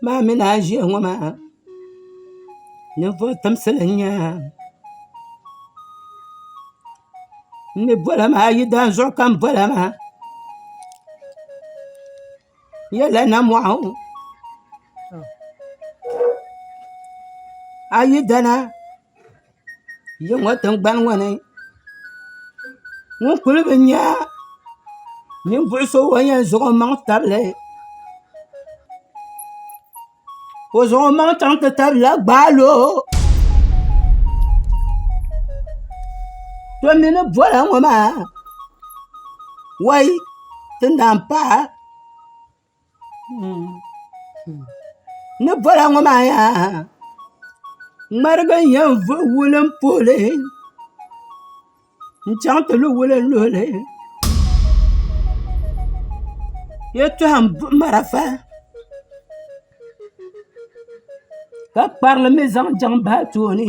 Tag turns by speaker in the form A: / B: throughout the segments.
A: ma mina ʒiya ŋɔ maa ninvuɣu timsili n nyɛ ni bola maa yi dan zuɣu kam bola maa yɛla namɔɣu a yi dana yi ŋɔ tingbani ŋɔ ni ŋun kuli bi nya ninvuɣu so o yɛn zuɣu maŋ tabili o zuɣu maŋ chaŋ ti tabila gbaalo to mini bola ŋɔ maa wai ti naan paɣa ni bola ŋɔ maa yaa ŋmarigi n yɛn wulim pooli n chaŋ ti lu wulim luhuli yɛltɔɣa n buɣi marafa ka kparili mi zaŋ jaŋ baa tooni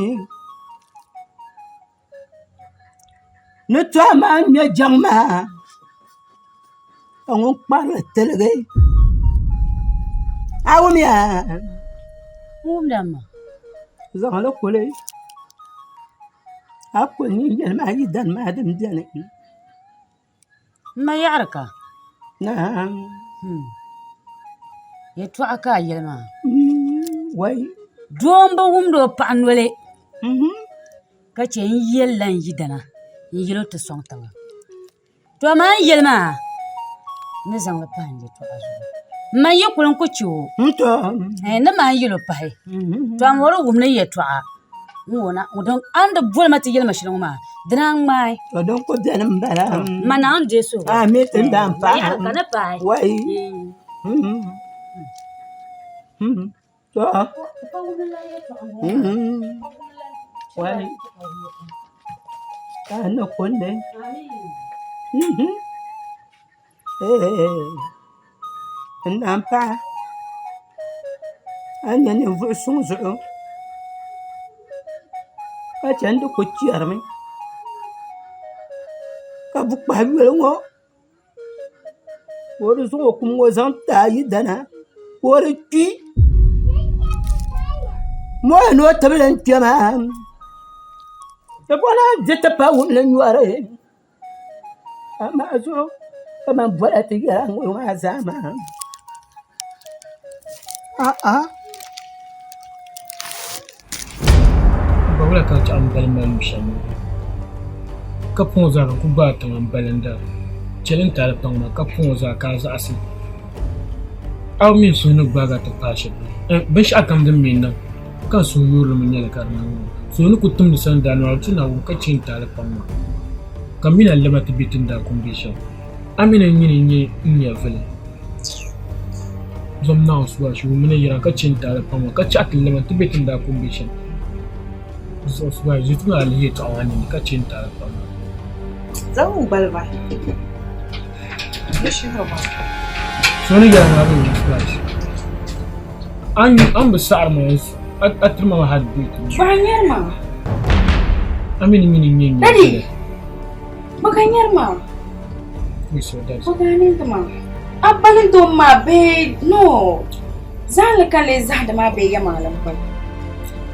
A: ni tɔɣa maa ŋmɛ jaŋ maa ka ŋun kparili tiligi a wumya
B: wumdama
A: zaŋli kuli a kuli ni yɛli maa yi dani maa din biɛni
B: ma yaɣari ka
A: naam
B: yɛltɔɣa ka a yɛli maa
A: wai
B: doo n bi wumdi o paɣa noli ka che n yɛlila n yi dana n yɛli o ti sɔŋ tiŋa to maa n yɛli maa ni zaŋli pahi n yɛltɔɣa zuɣu ma yi kuli n ku che o ni maa n yɛli o pahi to a mɔri wumni yɛltɔɣa an di boli ma ti yɛli ma shɛli ŋɔ maa dina n ŋmaai
A: to din ku biɛni n bala
B: ma naan deeso
A: a mi ti daan pahi
B: ka ni pahi
A: wai to wai ka ni kundi n daan pahi a nyɛ ninvuɣu suŋ zuɣu ka chɛni di ku chɛrimi ka bu kpahi yoli ŋɔ ka o di zuɣu kum ŋɔ zaŋ taa yi dana ka o di kpi mɔli ni o tibili n kpɛ maa ti bɔna di ti pa wumli nyɔri amaa zuɣu ka man bɔla ti yɛla ŋɔ maa zaa maa
C: Babula ka chaɣa n bali malim shɛm ka puŋ zaa ka ku gbaa tiŋa n balinda chɛli n taali paŋ maa ka puŋ zaa ka a zaɣasi a mi suhu ni gbaaga ti paai shɛli binshaɣu kam din meen na ka suhu yoorili nyɛli ka di niŋ suhu ni ku timdi sandaa nɔra ti na wum ka chɛ n taali paŋ maa ka mina lama ti bɛ tindaa kumbi shɛm a mina nyini n nyɛ vili zɔm naawun suwa shi wumina yira ka chɛ n taali paŋ maa ka chaɣa ti lama ti bɛ tindaa kumbi shɛm zuɣu suwa ʒi tuna ali yɛltɔɣa maa nini ka chɛ n taali paŋ maa
D: zaŋ gbaliba
C: so ni yɛla maa bi wum suwa shi an bi saɣari maa a tiri ma hali bɛ tu
D: Baka nyɛrima
C: a mini nyɛ
D: Daddy baka nyɛrima
C: so that's
D: baka nintima a balin dom maa bee no zaɣili kan lee zahindi maa bee yɛmaŋlim pam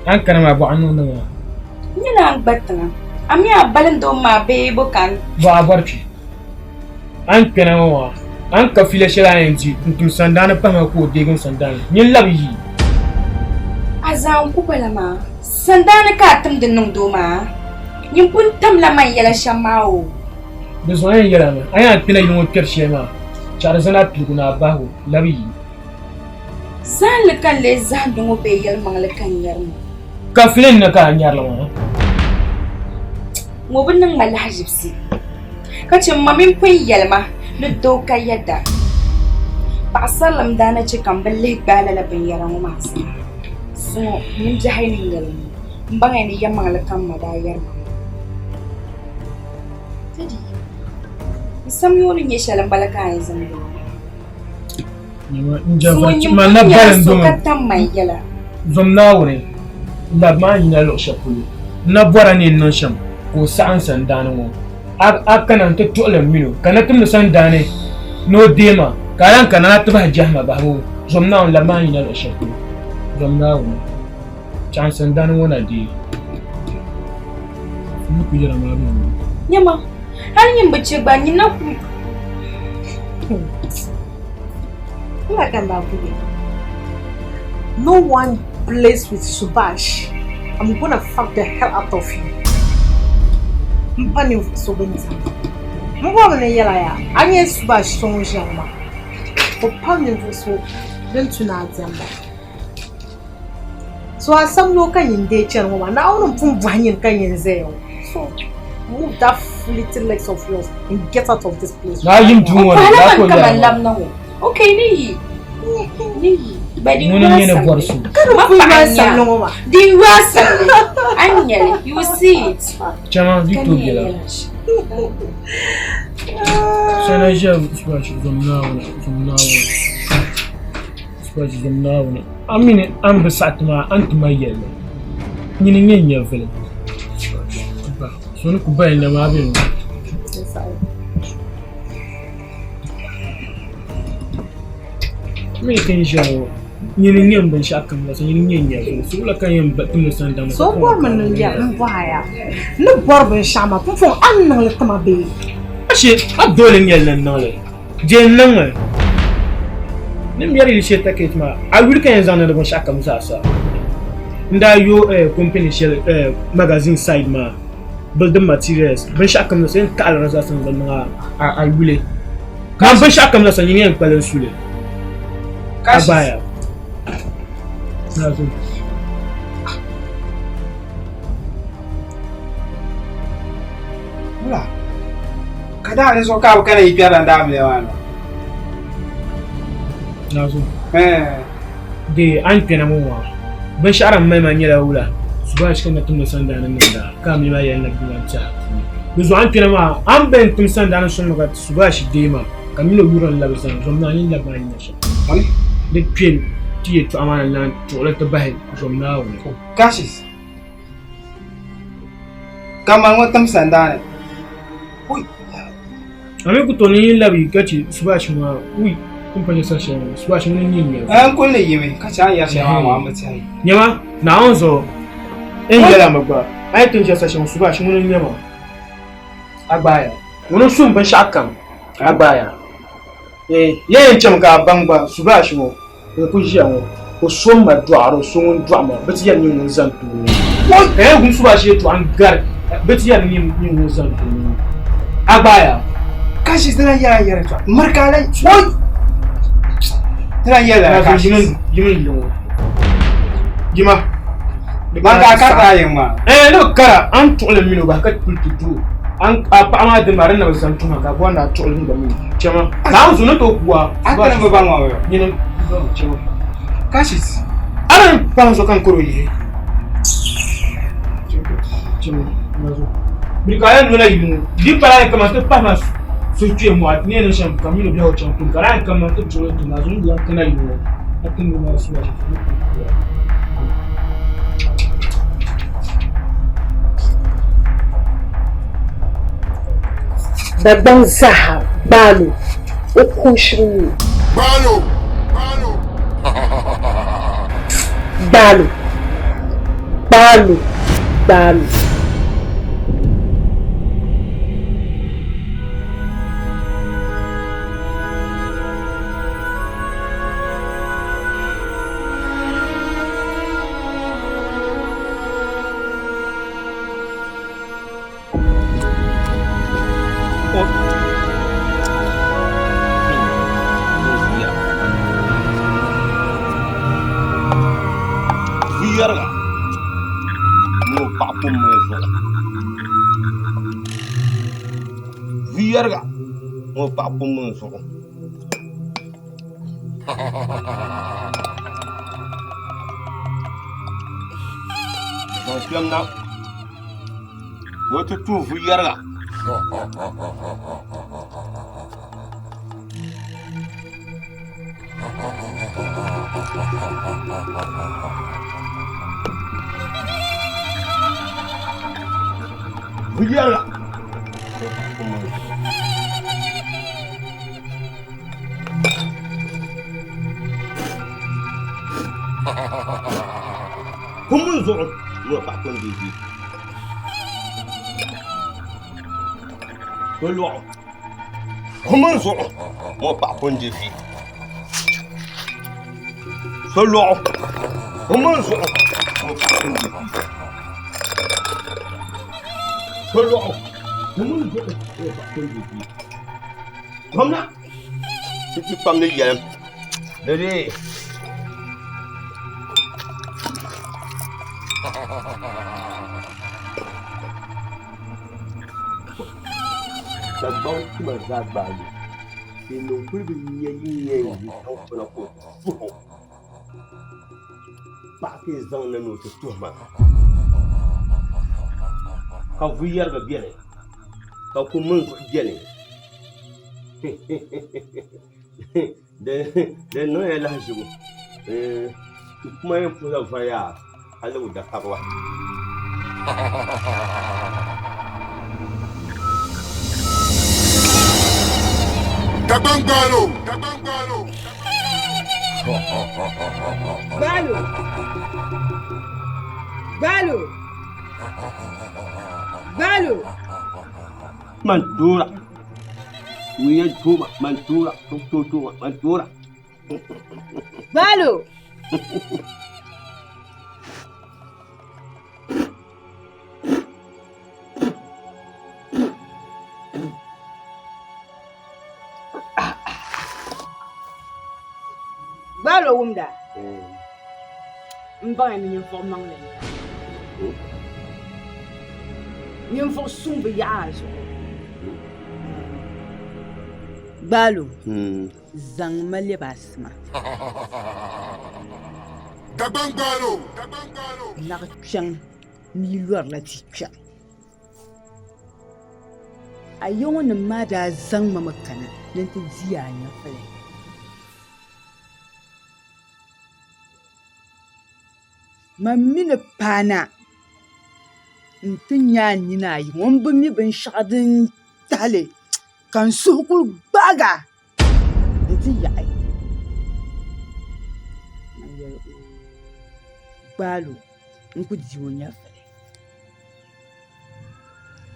C: an kana maa bɔɣa niŋdi maa
D: nyɛla an gba tiŋa a mi a balin dom maa bee bukan
C: bɔɣa bɔri kpi an kpɛna ŋɔ maa an ka fila shɛli a yɛn ti n tum sandaani pahima ka o deegi sandaani nyɛ labi yi
D: a zaan ku bala maa sandaani ka a timdi niŋdo maa yin pun tamla man yɛla shɛm maa o
C: di zuɣu yɛn yɛla mi a yɛn kpɛna yili ŋɔ kpɛri shɛli maa chɛri zana piligu ni a bahigu labi yi
D: zaɣili kan lee zahindi ŋɔ bee yɛlimaŋli kan nyɛrima
C: ka filin na ka a nyɛrili maa
D: ŋɔ bi niŋ ma lahaʒibsi ka che ma min pun yɛlima ni doo ka yɛda paɣasarlim daana che kam bi lihi gbaala la binyɛra ŋɔ maa sa suŋɔ nimbihi ni yɛlimi n baŋa ni yɛmaŋli kam ma daa yɛrima Daddy sam yooni nyɛ shɛli n bala ka a yɛn zaŋ
C: ma na balin
D: so
C: domi
D: ka tam man yɛla
C: zom naawuni labi maa yina luɣu shɛli polo na bɔra ni niŋ shɛm ka o saɣam sandaani ŋɔ a kana n ti tuɣuli mino ka na timdi sandaani ni o deema ka a yan kana na ti bahi jahima bahibu Zomna on la main na shaku. Zomna on. Chance ndan wona di. Mu ku jira ma bi.
D: Nyama. Har yin bace ba ni na ku.
E: No one plays with Subash. I'm gonna fuck the hell out of you. I'm planning so many times. I'm going to yell at you. I need Subash so much, young man. For planning for so, then tonight, so as some local in nature, woman, now I'm from Vanyan Canyon Zale. So move that little legs of yours and get out of this place.
C: Na yin tuwa
D: Wala man ka man lam na ho. Okay ni. Badi wasa.
E: Kano po wasa no mama.
D: Di wasa. Anyele, you will see it.
C: Chama Victor Gela. Sana je Subash zomna. Amine am besatma antuma yele. Nyini nyenya vele. So ku bayin da ma bin. Me kan jawo. Nyini nyem ban sha kan wasu nyini nyenya vele. So la kan yem batun san da.
E: So ko man ya mbaya. No borben shama fofo an nan le tama be.
C: Ashe adole nyel nan nole. Je nan. Nem yari li ta ketma. A wuri kan zan da ban sha kan sa. Nda yo company shell magazine side ma. Building materials ban sha kam sen kala raza san ban nga a wule kan ban sha kam san yin kwalan sule abaya nazo
F: mula kada ne so ka kana yi fiara da mu yawa
C: nazo de an pena mu wa ban sha ran mai manyela wula Subash kan tun san da nan da kam yi bayan nan kuma ta bizo an kina ma an ben tun san da nan sun ga Subash dema kamilo yuran labsan zomna yin laban ya shi
F: wani
C: de pin tiye to amana nan to la ta bahin zomna wani
F: kashis kaman wata sanda ne ui
C: ame ku to ni labi gaci Subash ma ui kun fa yasa shi Subash mun yin ne
F: an kulle yime kacha ya shi ma mu tai
C: nyama na onzo Engela magba ai tun jasa shi Subash mun nyama agbaya wono sum ban shakam agbaya yen cham ka bangba Subash mo ko jiya mo ko som ma doaro som ndwama beti yan nyu zantu ko gum Subash to an gar beti yan nyu zantu agbaya
F: kashi tana yara to markala oi tana yara kashi
C: yimin jima
F: manga kata yamma
C: no kara an tole mino ba ka tultutu an pa ma de mare na zantu ma ka bona tole ni ba mi chama na an suno to kuwa
F: aka na ba ma
C: ni no chama
F: kashis
C: aran pa so kan koro yi chama nazo brigaya no la yimu di para ka ma to pa ma so tuye mo at ne no sham kamilo bi ho cham kun kara ka ma to tole to nazo ni kana yimu atin no so ba
E: Babban zaha balo uku shiru
G: Balo Vierga no papo mesmo Vierga no papo mesmo Nós temos na outra tu Vierga Vierga Kumun zuɣu ŋɔ paɣa kpindi ʒi so lɔɣu kumun zuɣu ŋɔ paɣa kpindi ʒi so lɔɣu kumun zuɣu ŋɔ paɣa kpindi ʒi so lɔɣu kumun zuɣu ŋɔ paɣa kpindi ʒi Komna ti pam ni yɛlim dede Dabbaŋ tima zaa gbaayi niŋ kuli bi nya yi tankpuna ko tuhu paɣa ka zaŋ na ni o ti tuhuma ka vuyɛriga bɛni ka kumun zuɣu bɛni de niŋ ya lahaʒibu ti kuma yɛn puhila vaya hali o da kabwa
H: Dabangalo!
A: Balo!
G: Mantura wiya tuma mantura tuma mantura
A: Balo! Balo wumda. Mbanga ni nyimfo mangle. Nyimfo sumbu yaazo. Balo. Zang mali basma.
H: Dabangalo!
A: Nakchang mi luar la tikya. Ayon na mada zang mamakana nente zia nya fele. Mamina pana ntinya nina yi won bi mi bin shadin tale kan sukul baga nti yai Balo nku diwonya fele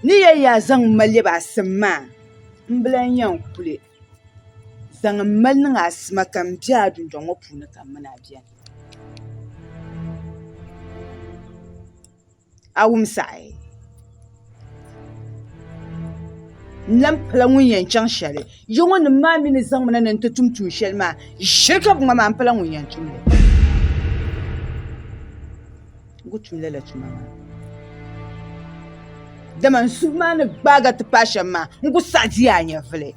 A: ni ya zang mali ba samma mblan yan kule zang mal nga asma kan biya dun jongo puna kan mana biya awum sai lam pala ngun yan chang shale yongo ni ma mi ni zang mana nan tutum tu shel ma shirka bunga ma pala ngun yan chum gutum lela chuma da man su ma ni baga ta pasha ma ngu sadi anya vle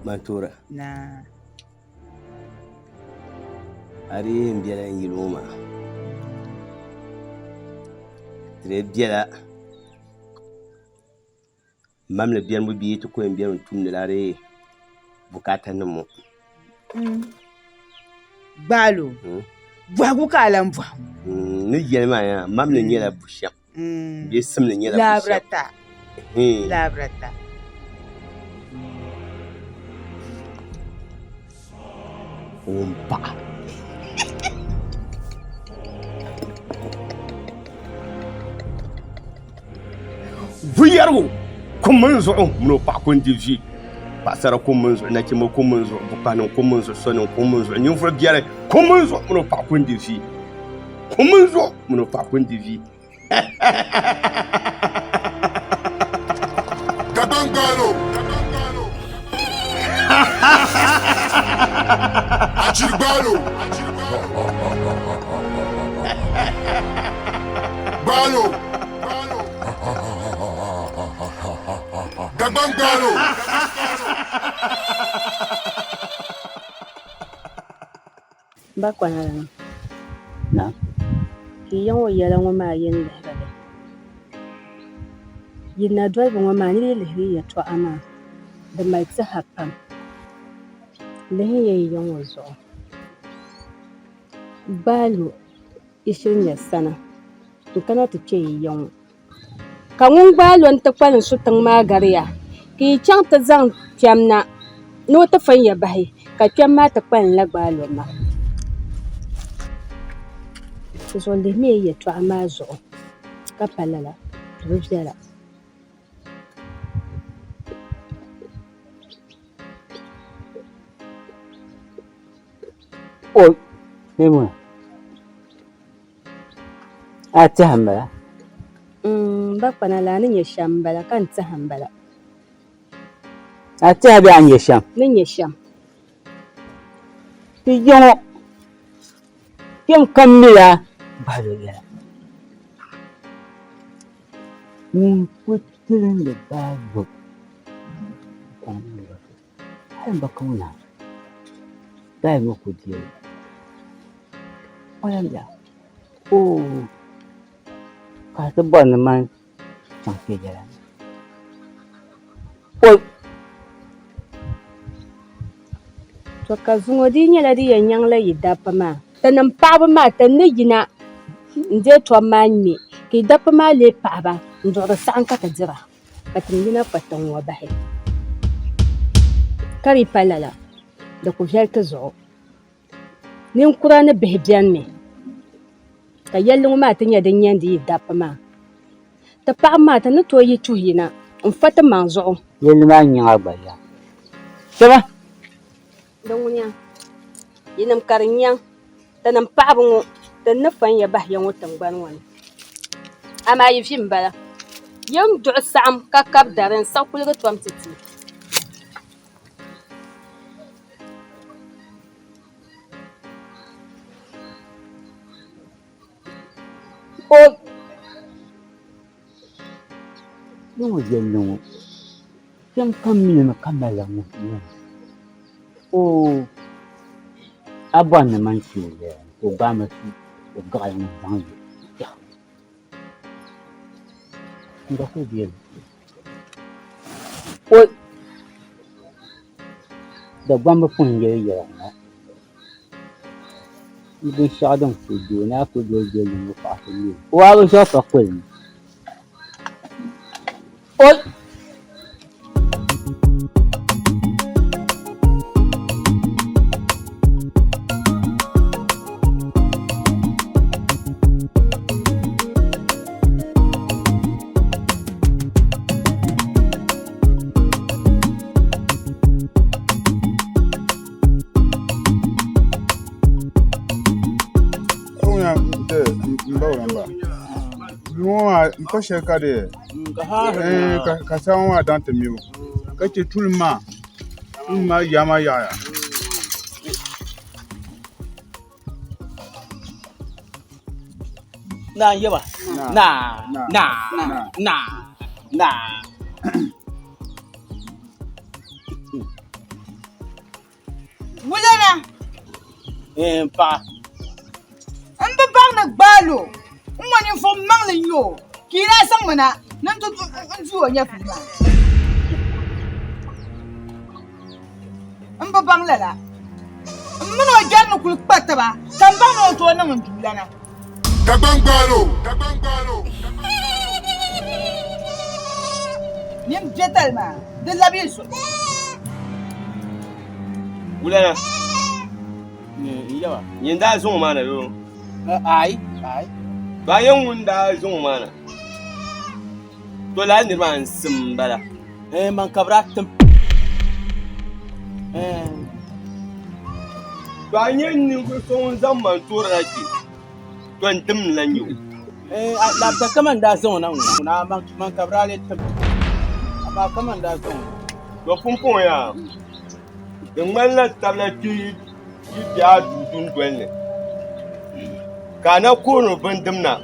G: Mantura
A: na
G: ari mbiela yiloma tre biela mamle bian bu bi to ko bian tumne lare bukata namo
A: Balo bwagu kalam bwa
G: ni yelma ya mamle nyela busham bi simle nyela
A: labrata labrata
G: umpa vuyargo kumun zuɣu mino paɣa kundi vi paɣasara kumun zuɣu nachimba kumun zuɣu bukanim kumun zuɣu sonim kumun zuɣu ninvuɣu biɛli kumun zuɣu mino paɣa kundi vi kumun zuɣu mino paɣa kundi vi
H: Dabangalo! Achirbalo! Balo! Dabangalo!
I: Bakwana na ki yan wo yɛla ŋɔ maa yin lihirili yina dolibi ŋɔ maa niri lihiri yɛltɔɣa maa di mali tiha pam lihi yɛn yan ŋɔ zuɣu Balo ishiri nyɛ sana n kana ti kpe yi yan ŋɔ ka ŋun Balo n ti kpalim su tiŋ maa gariya Ki chang ta zang kpɛm na ni o ti fan ya bahi ka kpɛm maa ti kpalim la gbaalo ma. Ti zuɣu lihi mi yɛltɔɣa maa zuɣu ka pa lala ti bi viɛla.
A: O Maimuna a tihim bala.
I: Ba kpana la ni nyɛ shɛm bala ka n tihim bala.
A: A tihi bɛ a nyɛ shɛm.
I: Ni nyɛ shɛm.
A: Ti yɔŋɔ kpɛm kam mila gbaalo yɛla. Ŋun ku tilindi gbaalo kom mila hali ba kauna gbaalo ŋɔ ku diɛli. Wala ya ka ti bɔri ni man chaŋ kpe yɛla.
I: To ka zuŋɔ di nyɛla di yɛn nyaŋla yi dabba maa. Ti nim paɣaba maa ti ni yina n deei tɔm maa ŋme ka yi dabba maa lee paɣaba n duɣiri saɣim ka ti dira ka tim yina kpa tiŋ ŋɔ bahi. Ka di pa lala di ku viɛli ti zuɣu. Ninkura ni bihi bɛni mi ka yɛlli ŋɔ maa ti nyɛ din yɛndi yi dabba maa. Ti paɣaba maa ti ni tooi yi tuhi yina n fa ti maŋ zuɣu.
A: Yɛlli maa nyaŋa gba ya. Shɛba
I: Di ŋunya yi nim ka di nyaŋ ti nim paɣaba ŋɔ ti ni fan ya bahi ya ŋɔ tingbani ŋɔ ni. Amaa yi vi n bala. Yim duɣi saɣim ka kabi dari n sa kuligi tom ti ti.
A: Ŋɔ yɛlli ŋɔ kpɛm kam milimi ka mali ŋɔ. A bɔri ni man shee yɛla ka o gbaami su o gaɣali ŋɔ zaŋ yi. Nga ku biɛli. Dagbambi pun yɛli yɛla ŋɔ. Binshɛɣu din ku doo ni a ku doli yɛlli ŋɔ paɣa so yɛli. Waa bi shɛba pa kulimi.
J: Mpa shɛli di ka saɣim maa daŋ ti mibu ka che tulim maa yaama yaɣaya.
K: Nah, yaba. Nah.
E: Mulana.
K: Pa.
E: An ba bang na gbalo. Umani fo mangla yo. Kira sang mana nan to zuwa nya fuma. An ba bang lala. Mun o jar no kul kpatta ba. Kan ba no to nan mun dulana.
H: Dagbang gbalo.
E: Nim jetal ma. De labiso.
G: Mulana. Yawa. Yin da zo mana yo.
K: Ai.
G: Bayan wunda zo mana. To la ni man simbala.
K: Man kabra tum.
G: Bayan ni ko son zaman tora ki. To ndim lan yo.
K: La ta kaman da zo nan na man kabra le tum. Ba kaman da zo.
G: Do pumpon ya. Den man la tabla ki ya dudun dwelle. Kana kono bandim na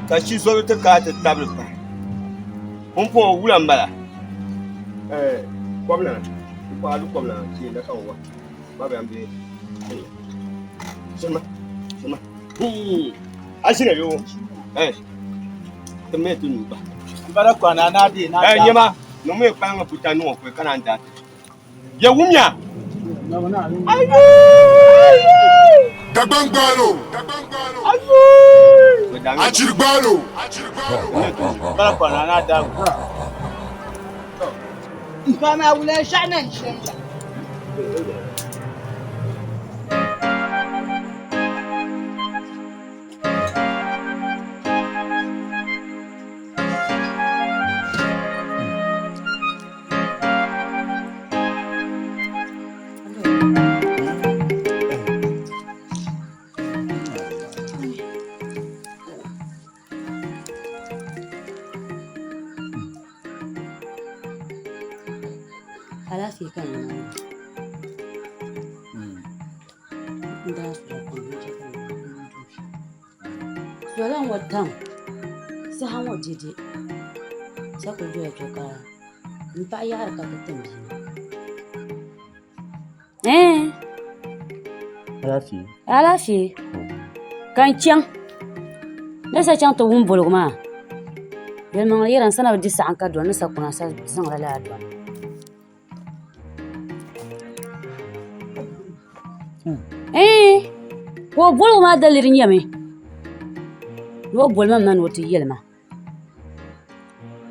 G: ka shi zo ta ka ta tabla pa pumpon wulan bala kwamna ko alu kwamna ci da kan wa ba ba ambe sama ashina yo me tunu ba
K: bara kwana na di na
G: nyema no me pa nga puta no ko kana nda ya wumya
H: Dagbang gbalo. Ajirigbalo.
K: Bara kwana na da. فما ولا شأن
B: Alafi kan yana. Da su da kuma cikin Yolan watan sai han wajede sai ku zo ya joka in ba ya harka ka tambi Alafi kan can nasa can to wun bulguma yalman yaran sana di sa an ka don nasa kuna sa zan rala don wo bulguma dalirin yame wo bulma nan woti yelma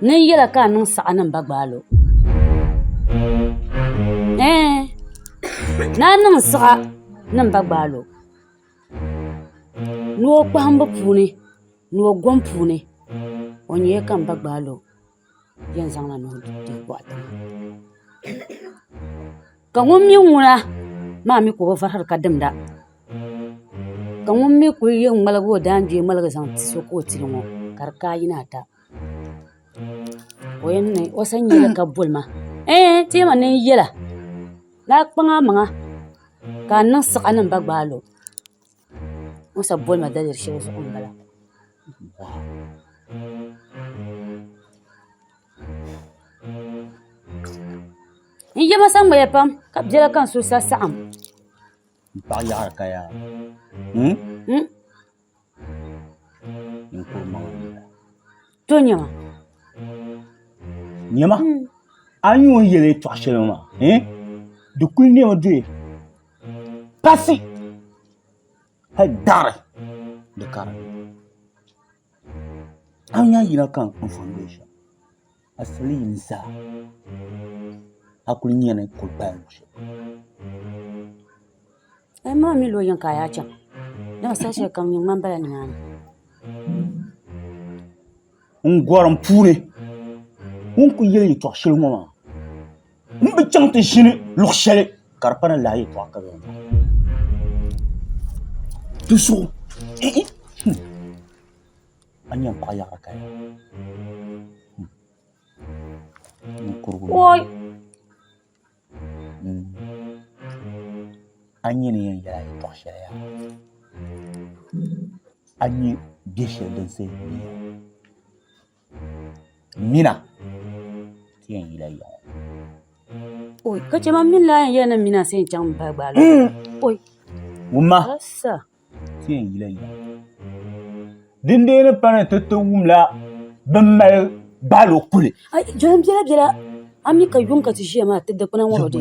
B: ne yela ka nun sa anan bagbalo na nan sa nan bagbalo no kpamba puni no gom puni onye kan bagbalo yan zangna no di kwata kan wummi wuna ma mi ko farhar kadamda kan wummi ko yin malago danje malaga san so ko tilmo karka yinata oyen ne osanye ka bulma ti ma ne yela la kpanga manga kan nan sakanan bagbalo Musa bulma dalir shi su umbala in yi masan mai fam kabjela kan su sa'am
K: ba ya kaya in ko ma
B: to nyama
K: an yi yele to ashema de kun ne wadwe pasi dar de karan an ya yira kan foundation asali insa akuli ne ko ba shi
B: ai ma mi lo yan kaya can dan sashe kan yin man bayani nan
K: ngoram pure ku yele to shilmo ma mbi changte shini lukhshale karpana layi to akabe tuso Anyang kaya kaya.
B: Oi.
K: Anyi ne yan yara to shaya. Anyi geshe dan sai Mina. Tiyan yila.
B: Oi, kace man min la yana mina sai can ba ba. Oi.
K: Umma.
B: Asa.
K: Tiyan yila. Dinde ne pana toto wumla bammal balo kule.
B: Ai, jam jela. Ami ka yunka ti shema tedda kuna woro de.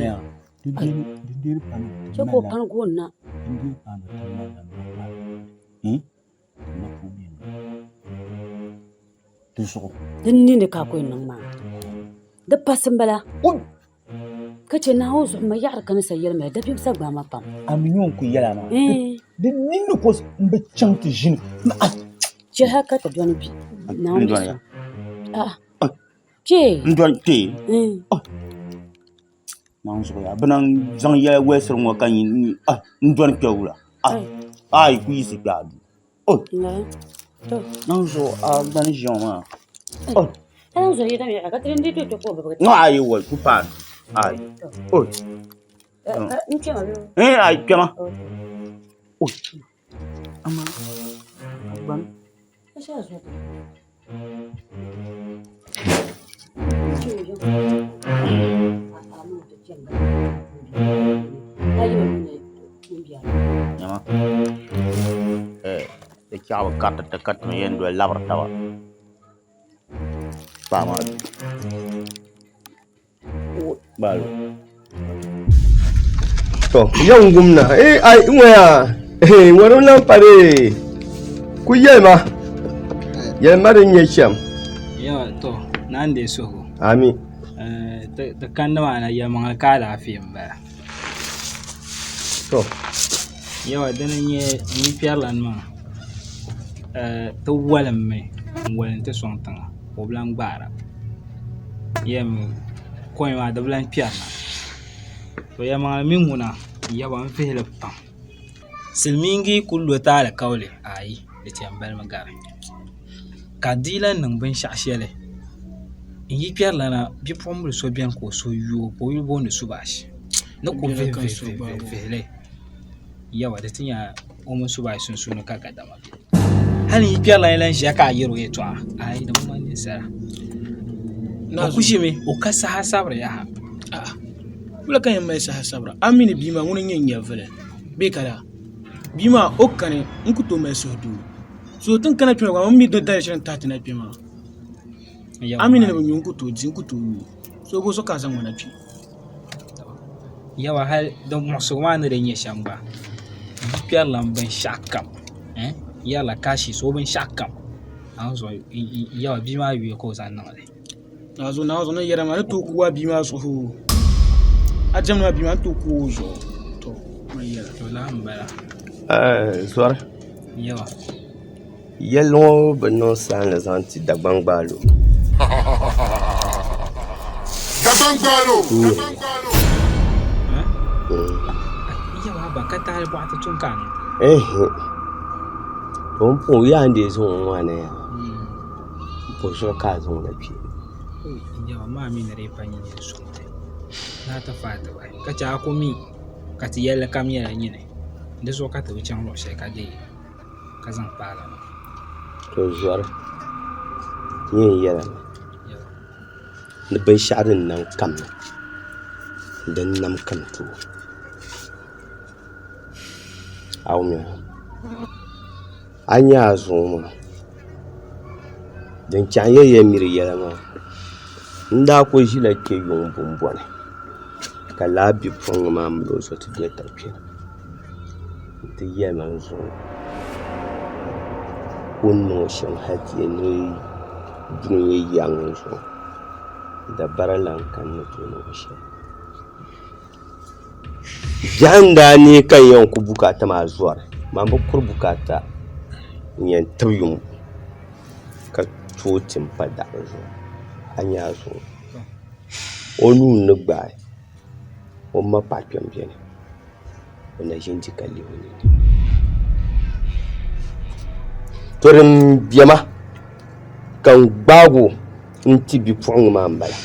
K: Dinde pana.
B: Choko pan gonna.
K: Dinde pana. Na problem. Tuso.
B: Dinde ne ka koyin nan ma. Da pasin bala. Kace na hausu ma yar kan sayar mai da bisa ba ma pam.
K: Aminyon ku yala ma. Dinde ko mbe chanti jin.
B: Je haka ta don bi. Na wani. Che.
K: Ndon te. Nan so ya banan zan ya wesar mo kan ni ndon pewula. Ai ku yisi gadu.
B: Na. To.
K: Nan so ban joma.
B: Nan so yida mi aka trin dito to ko ba.
K: No ai wo ku pan. Ai.
B: Nche ma.
K: Ai kema. Ama. Ban.
B: Asa so.
K: Nyama. De chawa kat me yendo labar tawa. Pama. Balu.
G: To, yan gumna. Ai waya. Waron nan pare. Ku yema. Yema da nyesham.
L: Yawa to, nan da so.
G: Ami.
L: Ti kandi maa na yɛlimaŋli ka alaafee m-bala. Yawa dina n-nyɛ piɛrilani maa ti walimmi n-walim ti sɔŋ tiŋa o bi lan gbaara yɛmi kɔin maa di bi lan kpɛrina to yɛlimaŋli mi ŋuna yaba n-vihili pam silimiingi ku lo ti alikauli ayi di chɛn balimi gari ka di lan niŋ binshɛɣu shɛli n yi kpɛrilana bipuɣimbili so beni ka o so yooi ka o yuli booni Subaashi ni ku vihili yawa di ti nya o mini Subaashi sunsuuni ka gadama be hali yi kpɛrilana lan ʒiya ka a yɛri o yɛltɔɣa ayi di mama ninsala o ku ʒimi o ka saha sabiri yaha
C: wula kan yɛn mali saha sabira a mini bia maa ŋuni n-nyɛ nyɛvili bee kada bia maa o kani n ku tooi mali suhuduu so tin kana kpɛ maa mi do dali shɛli n tahi ti na kpɛ maa a mini ni bi nyu n ku tooi di n ku tooi nyu so bo so ka a zaŋ ŋmana kpɛ
L: yawa hali din muɣisigu maa ni di nyɛ shɛm gba kpɛrila binshɛɣu kam yɛrila kashi so binshɛɣu kam yawa bia maa yuya ka o zaŋ niŋli
C: nazo na yɛra maa ni tooi ku waa bia maa suhu a jɛmni maa bia maa n tooi ku o zuɣu to ma yɛra
L: to la n bala
G: Zɔri
L: yawa
G: yɛli ŋɔ bi niŋ saanli zaŋ ti Dagbangbalo
L: yawa ba ka taali bɔɣa ti tun ka
G: Tom pun yaa n dee zuŋ ŋɔ na ya po zuɣu ka a zaŋ la kpe
L: yawa maa mi ni dee pa nyini suŋti na ti faati ba ka che a ku mi ka ti yɛlli kam nyɛla nyini di zuɣu ka ti bi chaŋ luɣu shɛli ka dee ka zaŋ paala ma
G: to Zɔri ti yɛn yɛla ni binshɛɣu din nam kam na din nam kam too awumi a nya a zuŋ maa din chɛŋ yɛya miri yɛla maa n daa ku ʒila kpe yuŋ bumbɔni ka laa bipuɣiŋ maa mili o zuɣu ti bɛ tarikpina nti yɛlima n zuŋ o niŋ shɛm hali ti yɛn ni duni yaŋ n zuŋ dabara lan kan ni tooni o shɛli biɛhim daa nee kan yɛn ku bukata maa Zɔri man bi kuri bukata n yɛn tibi yuŋ ka tooi tim pa daɣu zuɣu a nya a zuŋ o nuu ni gbaai o ma paɣa kpɛm biɛni o na ʒi n-di ka lihi o nini to din biɛma kan gbaago n-ti bipuɣiŋ maa m-bala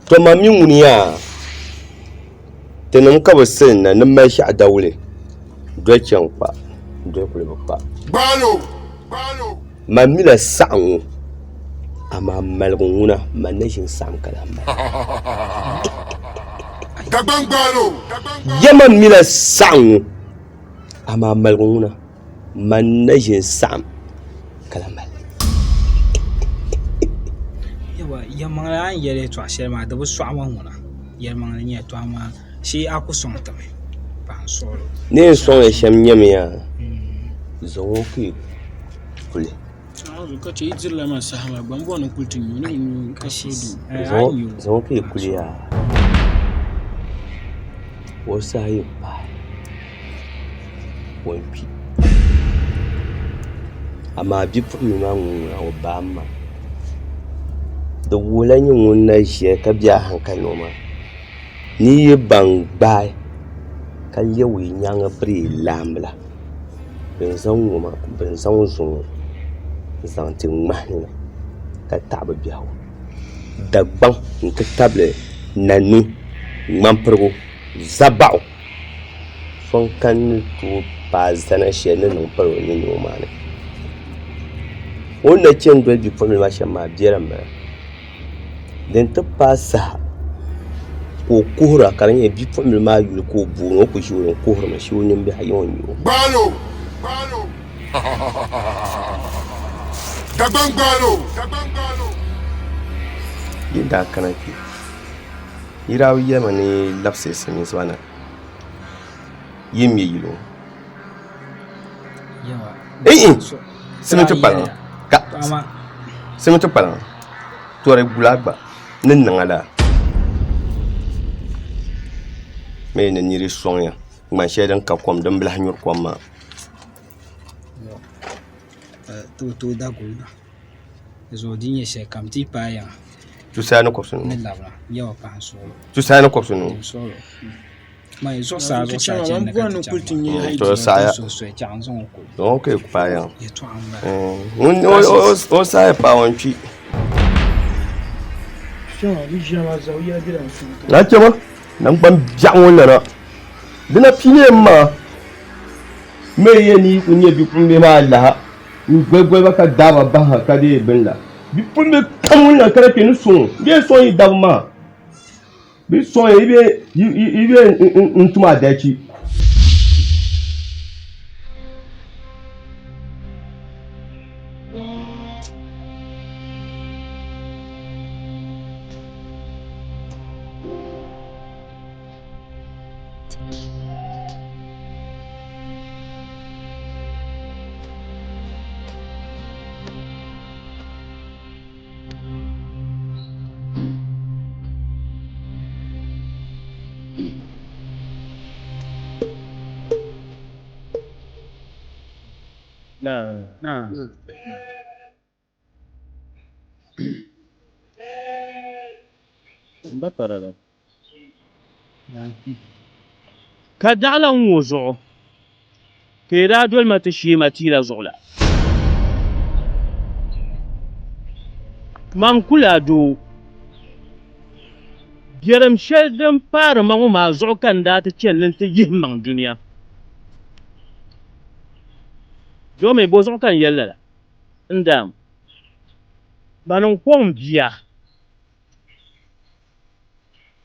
G: to ma mi ŋuni yaa ti nim ka bi silina ni mali shɛɣu dawuli doli chɛn kpa doli kuli bi kpa ma mila saɣim ŋɔ amaa maligu ŋuna ma na ʒini saɣim kala m-bala yɛma mila saɣim ŋɔ amaa maligu ŋuna ma na ʒini saɣim kala m-bala
L: yɛlimaŋli a ni yɛli yɛltɔɣa shɛli maa di bi sɔɣu ma ŋuna yɛlimaŋli nyɛ yɛltɔɣa maa shee a ku sɔŋ timi paɣa suɣuli
G: ni yɛn sɔŋ ya shɛm nyɛmi yaa zaŋɔ ka yi kuli
C: ka che yi dirila maa saha maa gbambɔɣu ni kuli ti nyu ni nyu ka
G: zaŋɔ ka yi kuli yaa o saha yi paai o kpi amaa bipuɣiŋ maa ŋun o baa ma di wuhila nyɛ ŋun na ʒiya ka bɛ a hankali nɔ maa ni yi ban gbaai ka lewi nyaaŋa biri laambila bin zaŋ zuŋ zaŋ ti ŋmahi na ka taɣi bi biɛhigu Dagbaŋ n ti tabili nanu ŋmampirigu zabaɣu so n kan ni tooi paai zana shɛli ni niŋ pari o ninni o maa ni o na chɛni doli bipuɣiŋ maa shɛm maa biɛlim bala din ti paai saha ka o kuhura ka di nyɛ bipuɣimbila maa yuli ka o booni o ku ʒi o ni kuhurimi shi o nimbihi a yɛn nyuo yi daa kana kpe yiraawo yɛlima ni labisi silimiinsi maa na yi me yilo simi ti kpalaŋa tori gula gba ni niŋa la me ni nyiri soŋya ŋman shɛli din ka kom din bilahi nyuri kom maa
L: to da gulda zo din ya she kam ti pa ya
G: tu sai ni kopsu
L: ni labra yawa pa so
G: tu sai ni kopsu no
L: so ma zo sa chen na ka
G: to sa ya
L: so chang zo ko
G: okay pa ya
L: ye to amba
G: o sa pa on chi na chama nan ban biang wala na dina piye ma me ye ni kunye bi kumbe ma Allah gbegbe ba ka daba ba ka de benla bi kumbe kamun na kare ke ni so ye so yi dabma bi so ibe ntuma dachi
K: na ba parada ka dala wuzo ke da dol mata shi matira zola man kula do biyaram sheldon fara ma zo kan da ta cellin ta yimman duniya do me bozo kan yalla ndam banon kom biya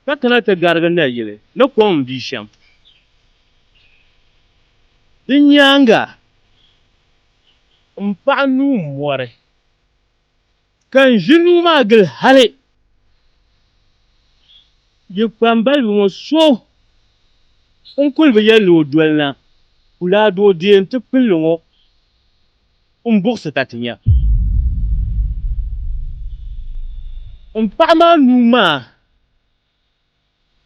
K: ka kana ta gargan da yele na kom bi sham din yanga mpanu more kan jinu magal hale ye pambal mo so on kul be yelo dolna kula do de ta pillo bourse tatinya pama numa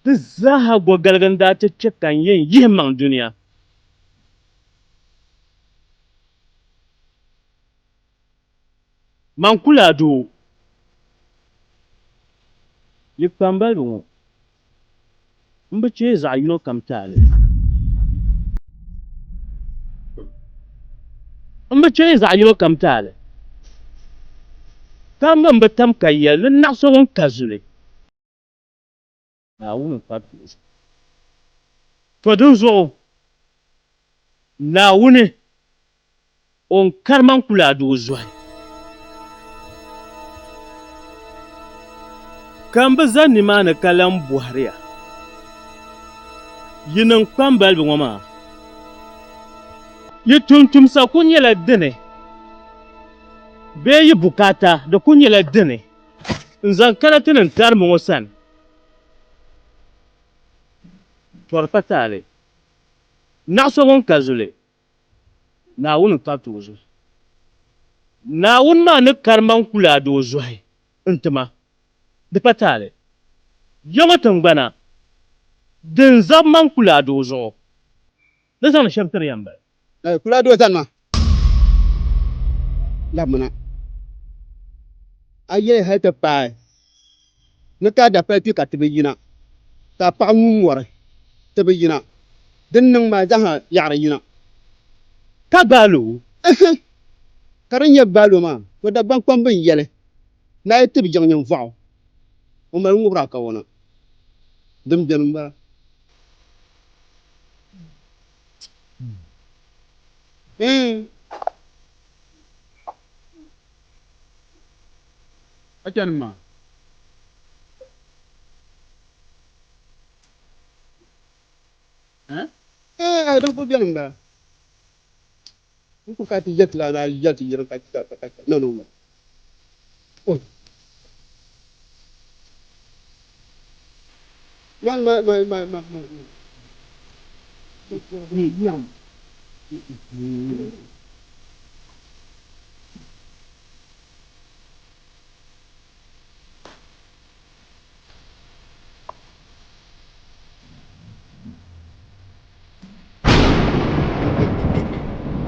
K: da zaha go galganda ta cekan yin yimman duniya man kula do li pambal mo mbace za yino kam tale mbace za yino kam tale kamba mbatam kayya lin nakso kazule na wun fatu to dun zo na wune on karman kula do zuwa kamba zanni ma na kalan buhariya yinin kwambal bi ngoma yi tuntumsa kunyela dine be yi bukata da kunyela dine nzan karatinin tarmin wasan torpatale na so kazule na wun fatu wuzo na wun ma na karman kula do zuwa intuma da patale yamatan gbana din zaman kula do zo da zan shamtar yamba
M: kula do zan ma lamuna aye ha ta pa na ka da fa ti ka tibi yina ta pa mu wore tibi yina din nan ma jaha yara yina
K: ka balo
M: karan ya balo ma ko da ban kwam bin yele na yi tibi jang vao o ma ngubra ka wona dum dem ba
J: acan ma
M: don't put them there. You can't jet la jet you no no. Oh. My.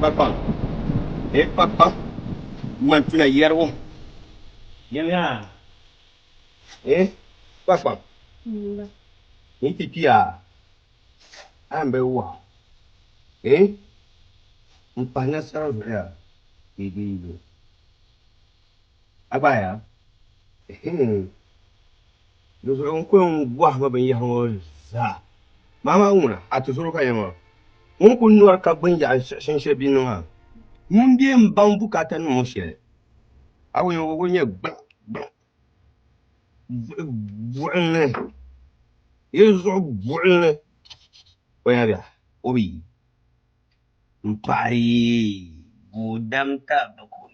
G: Papa. Papa. Mantuna yerwo. Yenya. Papa. Pia. Ambe wa. Mpanya sarabia. Igigo. Abaya. Dozo onko ngwa ma ben yaho za. Mama una atuzuru ka yema. Onko nuar ka ben ya shense binu ha. Mumbi mbambu kata no she. Awo yo wo nye gba. Bu'ne. Yezo bu'ne. Oya bia. Obi. Mpai. Budam ta bako.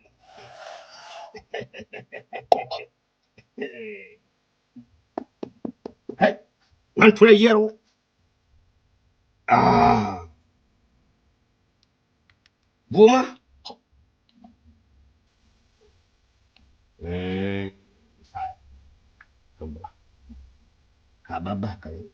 G: Hey, man tuna yero. Buma. Kababa kai.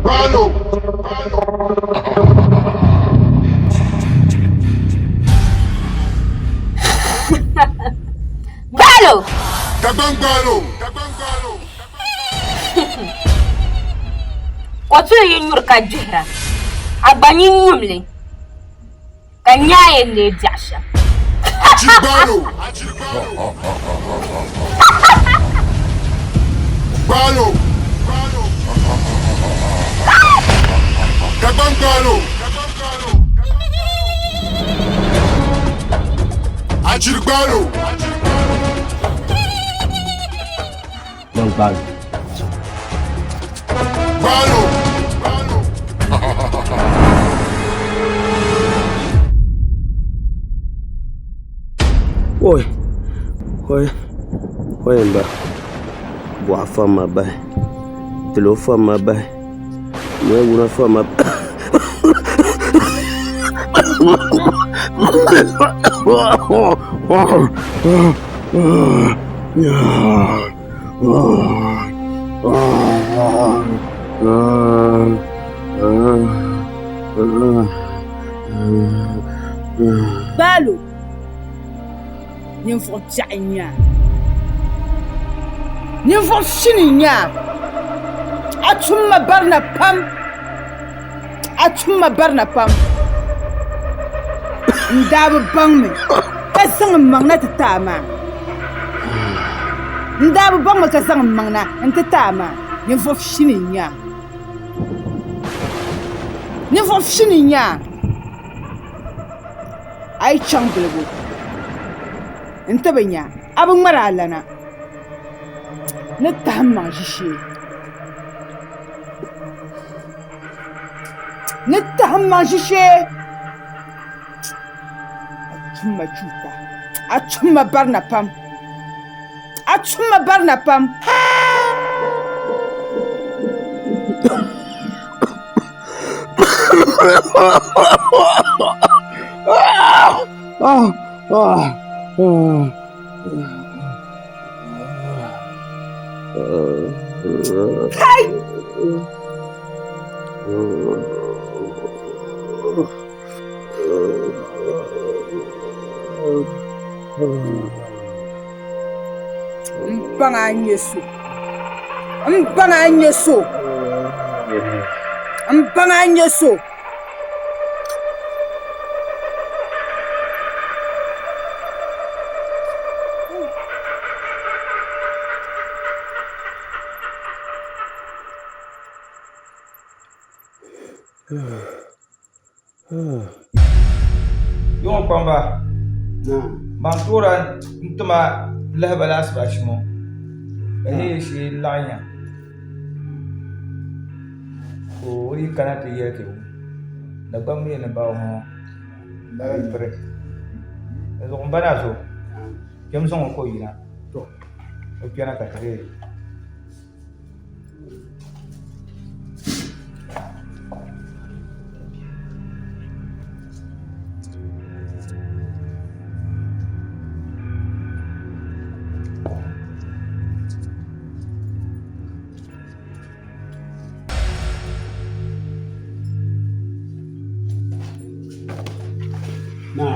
H: Balo.
I: Balo.
H: Dagbang balo.
I: Kotu yi nyur ka jihra. Agbani nyumle. Ka nyaye ne jasha.
H: Balo. Balo. Dagbang balo. Ajir balo.
G: Bang balo.
H: Balo.
G: Oi mba. Boa fama ba. Telo fama ba. Mwe una fama.
N: Balo. Ninfo tianya. Ninfo shininya. Atumma barna pam. Ndabu bangme. Kasang mangna tatama. Ndabu bangme kasang mangna ntatama. Ninfo shininya. Ai changlego. Entabanya, abang maralana. Netahma jishi. Achumma chuta. Achumma barna pam. Mpanganyeso.
O: Yon pamba. Mantura ntuma lahbalas bashmo. Kahi shi lanya. Ori kana te yake. Da bammi na bawo ho. Da tre. Ezo mbana so. Kemson ko yina. To. O piana ka tre.
M: Na.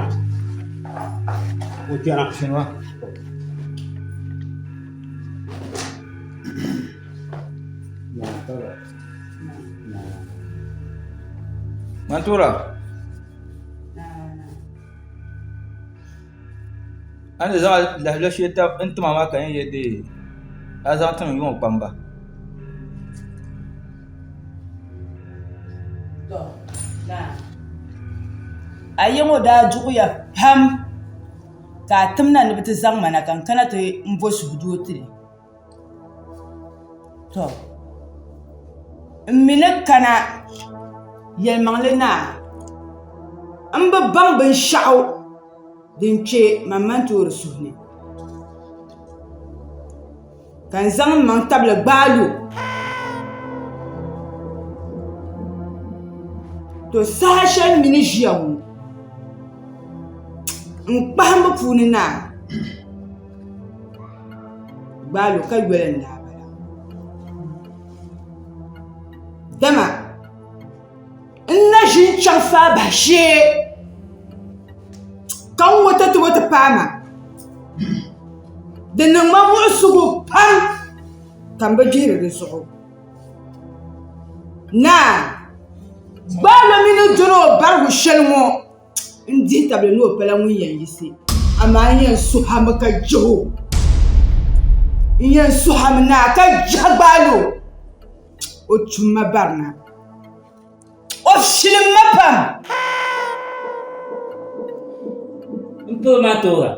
M: O tiara.
O: Shinwa. Mantura. Ana za la shi ta inta mama kan yadda a za ta yi wa kwamba.
N: a yi ŋɔ daa duɣuya pam ka a timna ni bi ti zaŋ mana kan kana ti n bo suhudoo tili to n mini kana yɛlimaŋli naa n bi baŋ binshaɣu din kpe man toori suhu ni ka n zaŋ n maŋ tabili gbaalo to saha shɛli mini ʒiya ŋɔ n kpahimbi puuni naa gbaalo ka yɔli n daa bala dama n na ʒin chaŋ faaba shee ka n wata ti wati paama di niŋ ma muɣusigu pam ka n bi jihiri di zuɣu naa gbaalo mini dɔro barigu shɛli ŋɔ n dihi tabili ni o pala ŋun yɛn yisi amaa n yɛn suhami ka jiho n yɛn suhami naa ka jihi gbaalo o tumma barina o shilimma pam
B: n pili ma toora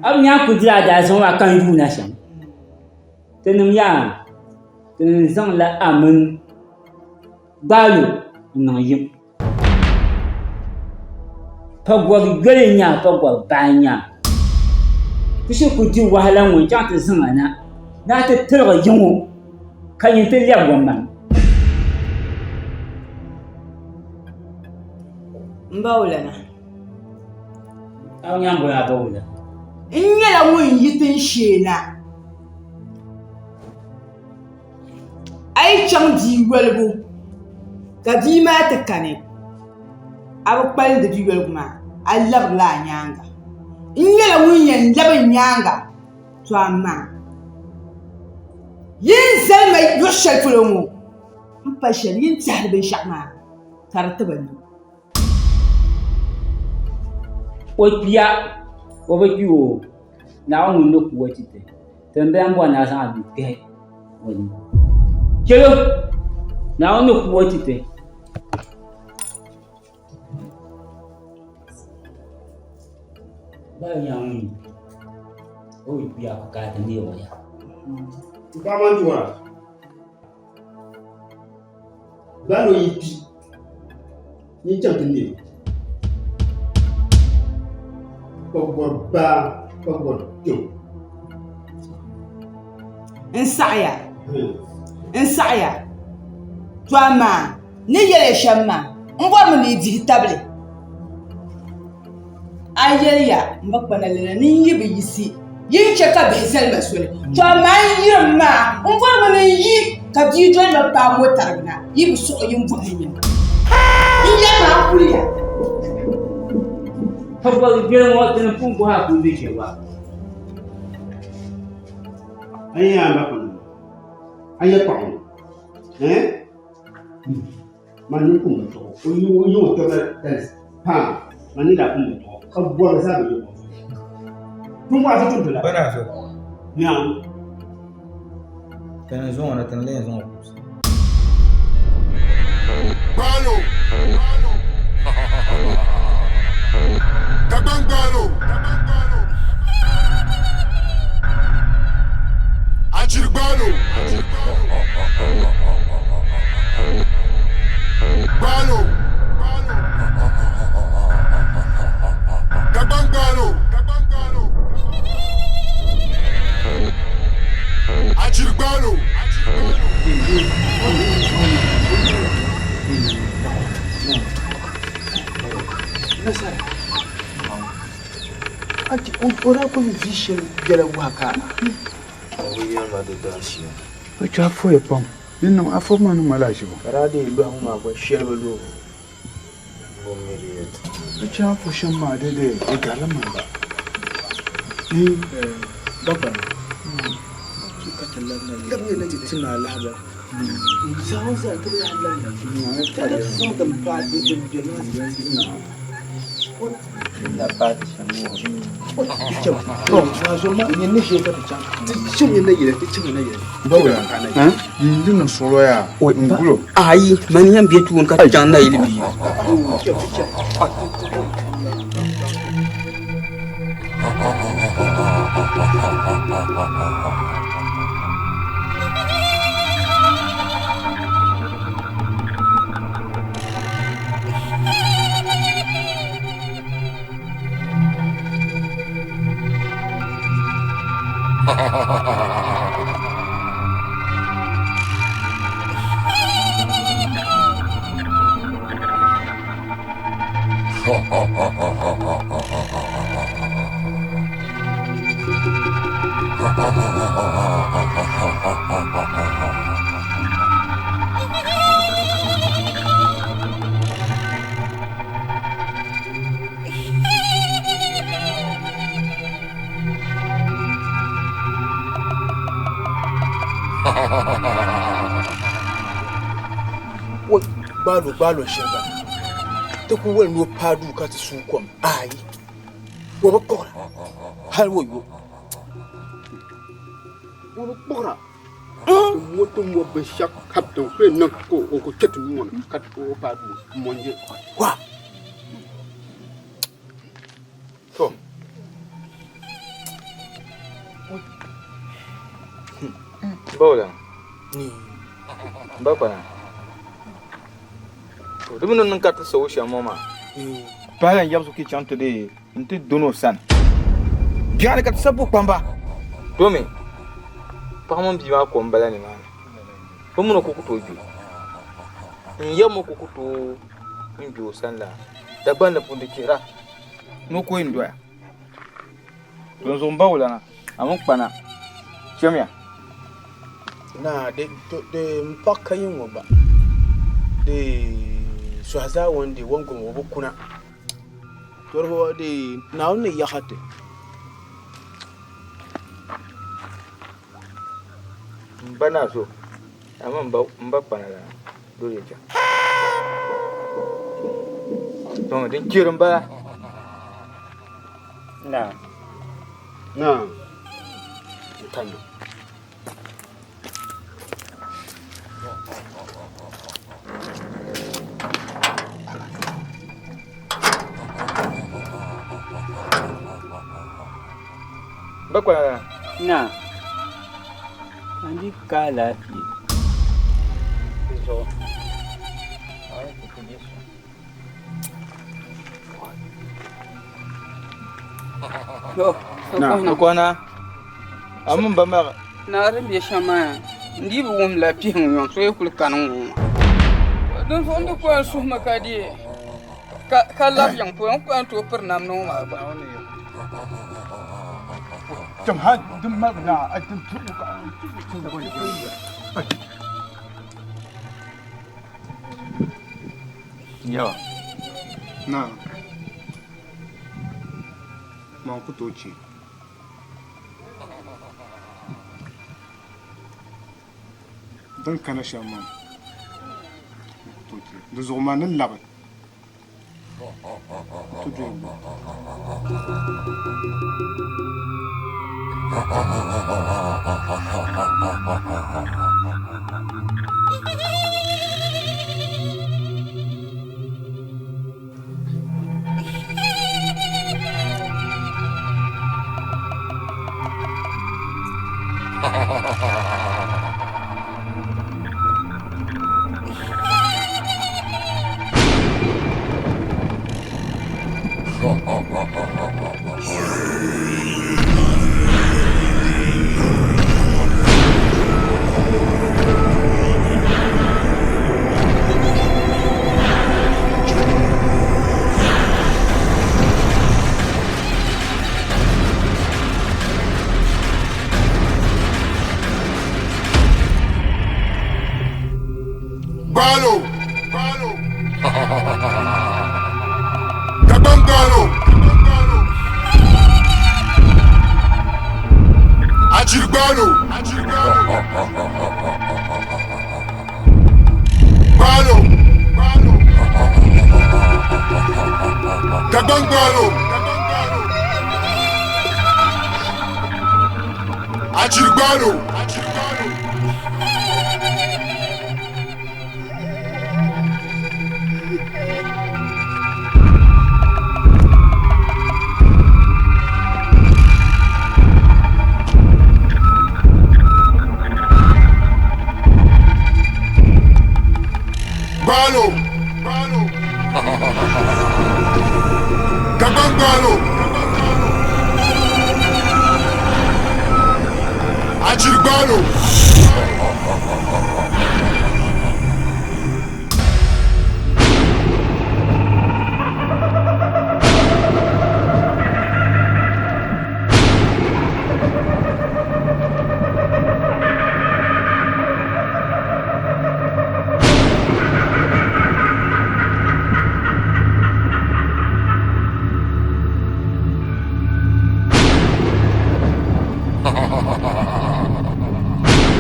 B: a bi nyaan ku dira daa zaŋ waa kan yuuna shɛm ti nim yaa ti nim zaŋla a mini gbaalo n niŋ yim pa gɔri yɔli nyaa pa gɔri baa nyaa ti shi ku di wahala ŋɔ chaŋ ti zaŋa na naa ti tiligi yiŋɔ ka yin ti lɛbi gɔmam
N: n ba wula na
B: a bi nyaan bɔna ba wula
N: n nyɛla ŋun yi tin sheena a yi chaŋ dii yɔligu ka bii maa ti kani a bi kpalindi bi yɔligu maa a labirila a nyaanga n nyɛla ŋun yɛn labi nyaanga to amaa yin zalima luɣu shɛli polo ŋɔ n pa shɛli yin tihiri binshɛɣu maa ka di tiba ni
B: o kpiya o bi kpi o naawuni ŋun ni ku o chiti ti n biɛn bɔri naa zaŋ a bi kpihi o ni chelo naawuni ni ku o chiti báyìí ni àwọn yìí ó rí bí àkókò àti ní ìwọ̀ya.
M: Tupa máa ń dùn wá. Báwo yìí bí ní jàǹdí lè? Kọ̀gbọ̀n bá kọ̀gbọ̀n dùn.
N: n saɣaya to amaa ni yɛli shɛm maa n bɔrimi ni dihi tabili a yɛliya n ba kpana lila ni yi bi yisi yin chɛ ka bihi zalima soli to amaa n yirim maa n bɔrimi ni yi ka bii doli ma paa ŋɔ tarigina yi bi suɣu yin bɔhi yim n yɛ maa kuliya
B: pa gɔri gbɛli ŋɔ ti ni pun bɔhi a kun bi ʒe wa
M: An yi an ba kɔnɔ. An yɛ kpaɣu. Ma ni kun bɛ tɔgɔ. O yi o tɔgɔ paa. Ma ni da kun bɛ tɔgɔ. Ka bɔra sa bɛ yɛ kɔ. Tun b'a fɔ tun tɛ la.
O: Bana so.
M: Ɲaa.
O: Tɛnɛ zɔn na tɛnɛ lɛn zɔn.
H: Gbalo. Kaban gbalo. Achiri gbalo. Gbalo. Kaban gbalo. Achiri gbalo.
F: Ati ora ko vision gele waka. O cha foi pom. Nino afo manu malashi.
O: Karade ilu ahuma kwa shebe lo. Ngomiri yetu.
J: Acha fushin ma daidai ya galama ba.
C: Bakar. Ka tallan nan. Gabe na tuna lahaba. Sawo za ta da Allah ne. Ta da son da ba da jama'a. La pâte,
A: ayi mani yan biye tuwon ka can na ilimi
F: Balo sheba to ku wal no padu ka ta su kom ai wo ba kora hal wo yo wo bora
M: moto mo be shak kapto fe nak ko ko cetu mon kat ko padu monje
F: wa to
O: Bola.
F: ni
O: Bakwana. Dum non kat so sha mama.
F: Balan yam su ki chante de nti dono san biara kat sabu pamba
O: Domi. Pamon bi ma ko mbala ni ma. Pomuno ko kuto bi. Nyamo ko kuto mbi o san la. Da banda punde kira.
F: no ko indwa don zo mbawla na amon pana chemia
M: na de mpaka yin ba de swaza wonde wongo wo kuna torho de na wonne yakate
O: Mbana so. Ama mba pana la. Dole ja. Don din kirin ba.
M: na tando
O: Bakwana.
L: Na. Andi ka lafi.
O: So.
P: Yo,
O: Na kwana. Amun ba ma.
P: na rin ya shama ndi bu wum la pi hon so e kul kanun don so ndo ko su makadi ka la yang po ko an to per nam no ma ba
J: jam ha dum ma na a dum tu ka tun da ko
O: Yawa.
J: na ma ku to ci dan kana shaman to ci da zo ma nan labar to do
H: Dabam Achirbalo. Balo. Gabang balo. Achirbalo. Balo. Gabang balo. Achirbalo.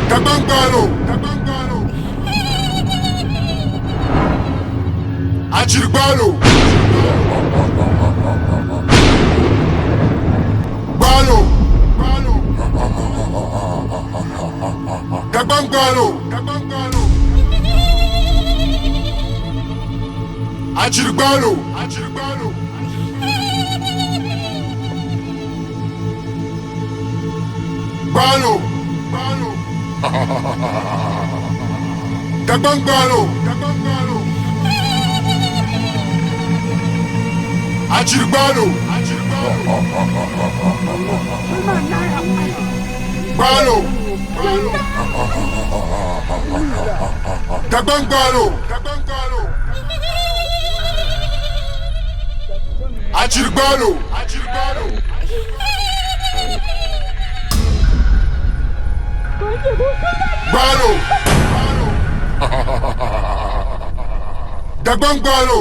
H: Gabangalo. Achirbalo. Balo. Gabangalo. Achirbalo. Balo. Gabangalo. Achirbalo. Balo. Gabangalo. Achirbalo. Balo. Gabangalo.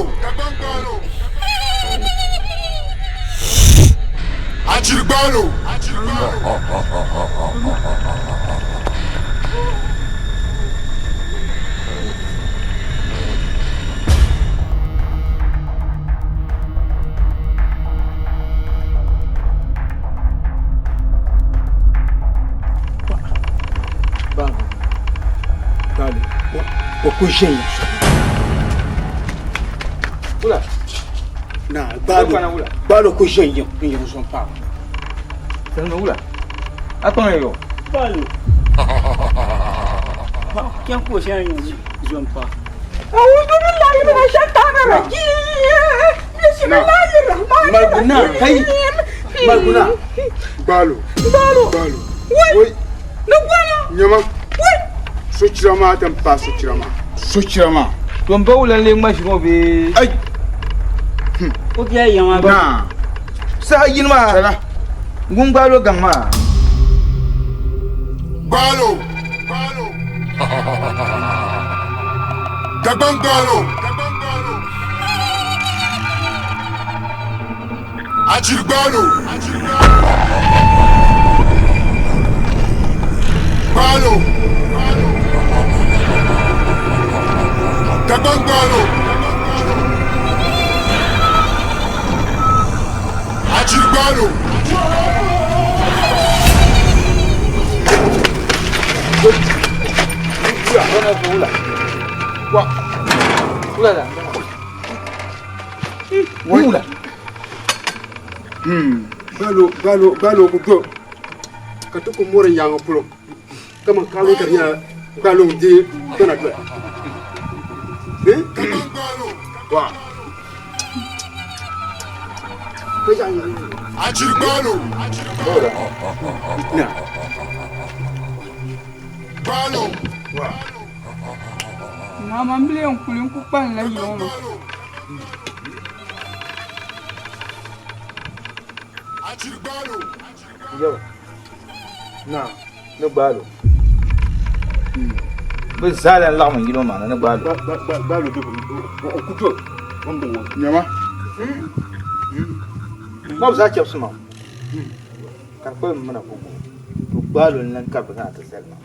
H: Achirbalo.
F: Kushenya.
O: Ula.
F: Na balo kushenya pinyo son pa.
O: Tena ula. Apa yo?
A: Balo. Kian kushenya zon pa.
N: أعوذ بالله من الشيطان الرجيم بسم الله الرحمن الرحيم
J: Malguna. Balo. Woi. Nyama. Sochirama tampa sochirama.
O: Tumba ula le mashi mo be.
J: Ai.
A: O biya yama ba.
O: Na. Sa yinma.
J: Sala.
O: Ngumbalo gangma.
H: Balo. Gabangalo. Achirbalo. Balo. Gabangalo. Achirbalo.
J: Ula. Balo kudo. Katuko more yang pulo. Kama kalo kanya balo di tena tu. Wah.
H: Achirbalo.
J: Nah.
H: Balo.
P: Na mambili yang kulin kupan lagi ono.
H: Achirbalo.
O: Yo. Na, no balo. Be zala la mo yilo mana no balo.
J: Balo tu kudo. Nyama.
O: Mo za chep suma. Kan ko mana ko.
F: Balo nan ka ba ta selma.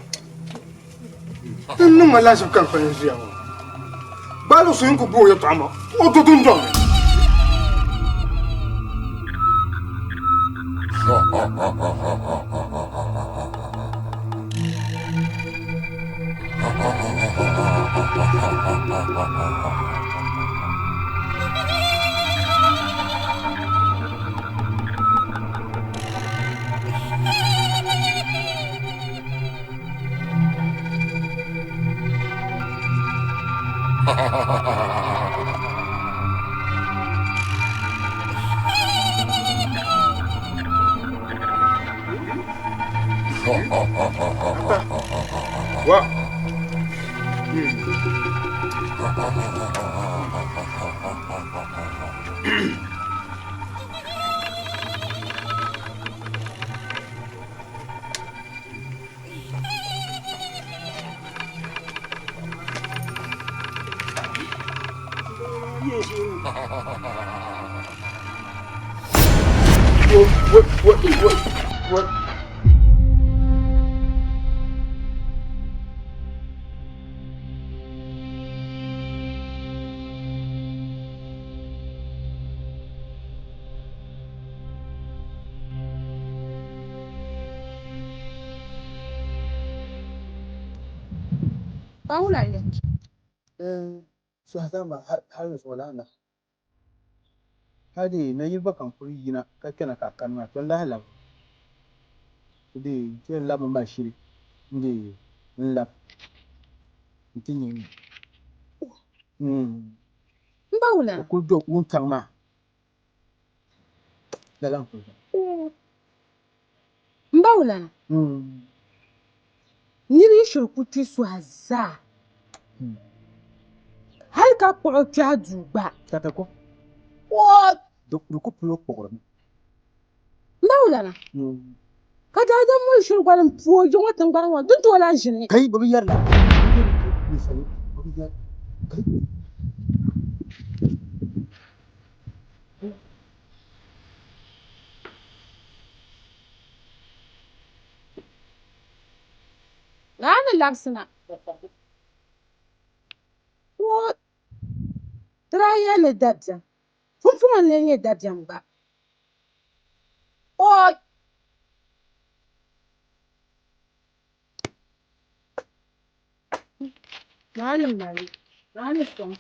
F: Tun ma la kan fa yin ziya. Balo sun ku bo ya tama. O to tun don. What? What?
I: Paula ne.
J: So hata har yanzu wala na. Hadi na yi bakan kuri gina kake na kakan ma tun lahala. Kudi ke laba ma shiri. Ndi lab. Ntinyi.
I: Paula.
J: Ku do un kan ma. Dalan ku.
I: Paula. Niri shirkuti su haza. Hal ka kpɔɣɔ kpɛɣu duu gba.
J: Tata ko.
I: What?
J: Do ko pulo kpɔɣɔ mi.
I: Paula na. Ka daa da mun shiri gwalim puo jɔŋɔ tingbani ŋɔ dun tɔ la ʒini.
J: Kai babi yar la.
I: Nani lagsina. What? Traya ne dabja. Funfunga ne dabja mba. What? Nani mali. Nani song.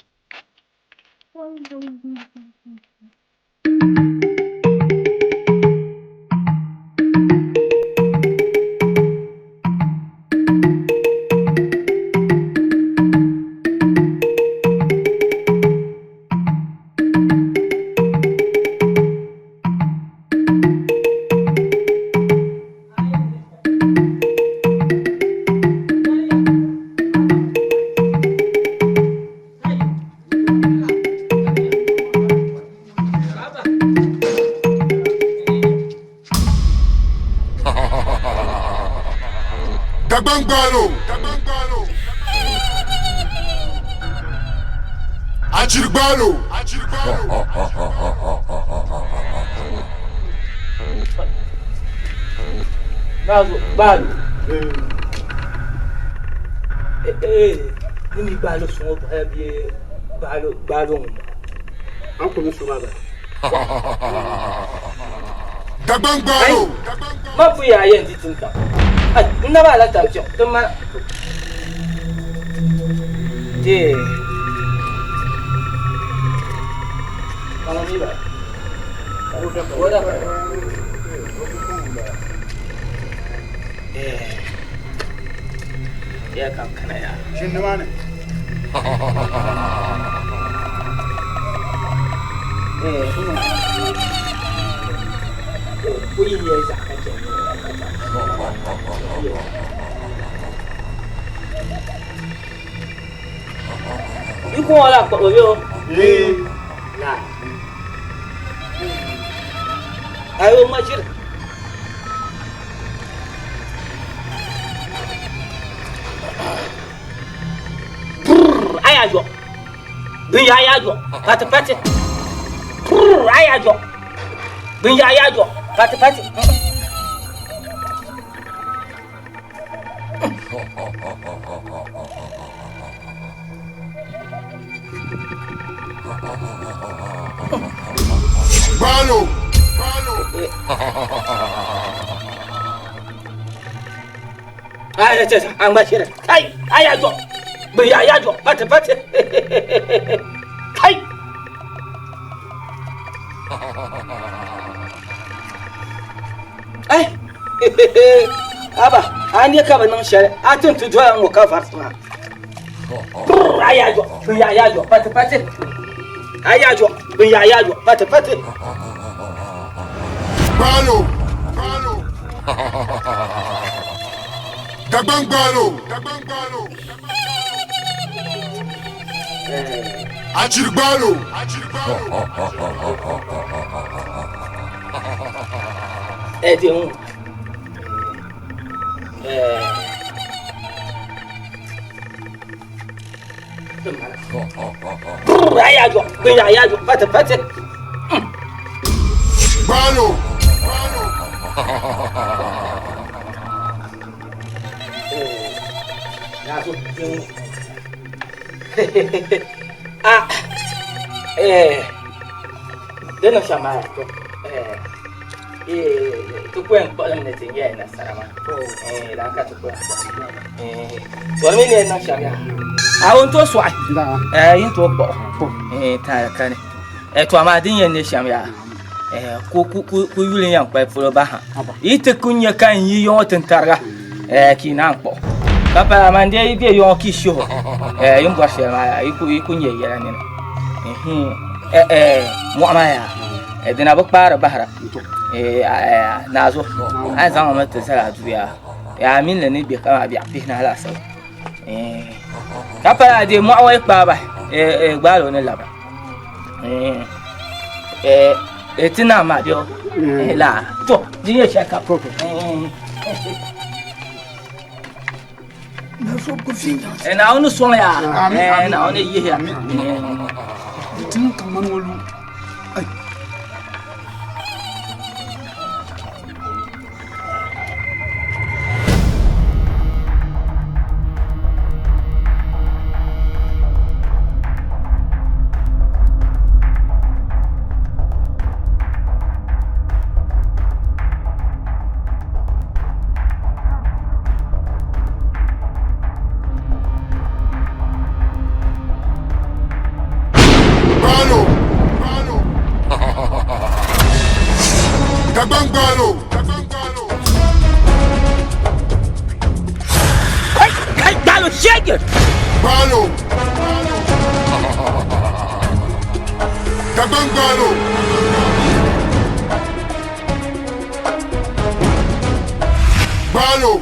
H: Dabangbalo. Ajirbalo.
A: Bazo, balo. Nini balo songo ba bi balo. An ko so ba.
H: Dabangbalo.
A: Ma fu ya yen ditinka. Nna ba la tension. Toma. Je. Kalau ni ba. Wala ba. Ya kan kana ya.
J: Shin da ne?
A: Kuyi ya sa kake. Iko wala ko yo. Nah. Ayo majir. Ayajo. Bin ayajo. Pati. Ayajo. Bin ayajo. Pati.
H: Balo.
A: Ai ce an ba shi da kai ai ya zo bai ya zo fata fata kai ai aba an ya ka ban shi a tun tu joyan mu ka farsa ai ya zo bai ya zo fata fata ai ya zo bai ya zo fata fata
H: Balo. Dagbang balo. Achir balo.
A: Dion. Ya jo, ya jo, pate.
H: Balo.
A: Dena chama tu kuen kwa mne tinye na sarama la ka tu kuen dormi ne na shamia awon to so yin to bo ta kan to amadin yen ne shamia ku yulin yan kwa fulo ba ha ite kunya kan yi yon tentarga kinan po papa amande ide yon kisho yin bo shema iku nye yera ne mo amaya dina bu para bahra nazo an zan ma ta sala duya ya min le ni bi kama bi apina la so kapa de mo awai pa ba gbalo ni laba tina ma dio la to din ye shaka popo
N: na so ko finya
A: na onu so ya na onu ye ya
N: tin kan man wolu
H: Balo. Dagbang balo. Balo.